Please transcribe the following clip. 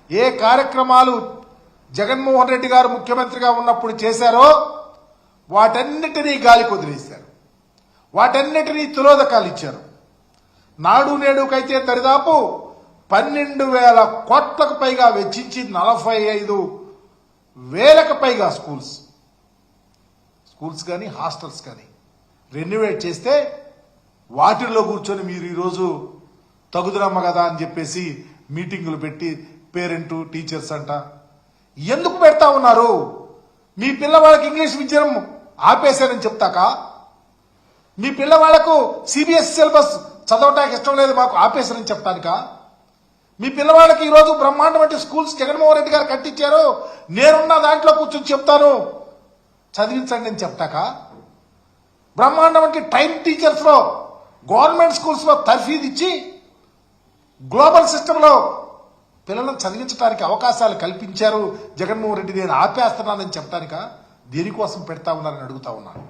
ఏ కార్యక్రమాలు జగన్మోహన్ రెడ్డి గారు ముఖ్యమంత్రిగా ఉన్నప్పుడు చేశారో వాటన్నిటినీ గాలి కుదిరేశారు, వాటన్నిటినీ తిలోదకాలు ఇచ్చారు. నాడు నేడుకైతే దరిదాపు 12,000 కోట్లకు పైగా వెచ్చించి 45,000కు పైగా స్కూల్స్ కానీ హాస్టల్స్ కానీ రెన్యువేట్ చేస్తే వాటిల్లో కూర్చొని మీరు ఈరోజు తగుదరమ్మ కదా అని చెప్పేసి మీటింగులు పెట్టి పేరెంట్ టీచర్స్ అంట ఎందుకు పెడతా ఉన్నారు? మీ పిల్లవాళ్ళకి ఇంగ్లీష్ విద్యను ఆపేశారని చెప్తాక, మీ పిల్లవాళ్లకు సిబిఎస్ఈ సిలబస్ చదవటానికి ఇష్టం లేదు మాకు ఆపేశారని చెప్తానిక, మీ పిల్లవాళ్ళకి ఈరోజు బ్రహ్మాండం వంటి స్కూల్స్ జగన్మోహన్ రెడ్డి గారు కట్టించారు, నేనున్న దాంట్లో కూర్చొని చెప్తాను చదివించండి అని చెప్తాక, బ్రహ్మాండం వంటి ట్రైన్ టీచర్స్ లో గవర్నమెంట్ స్కూల్స్ లో తర్ఫీదు ఇచ్చి గ్లోబల్ సిస్టమ్ లో పిల్లలను చదివించడానికి అవకాశాలు కల్పించారు జగన్మోహన్ రెడ్డి, నేను ఆపేస్తున్నానని చెప్పడానిక దేనికోసం పెడతా ఉన్నారని అడుగుతా ఉన్నాను.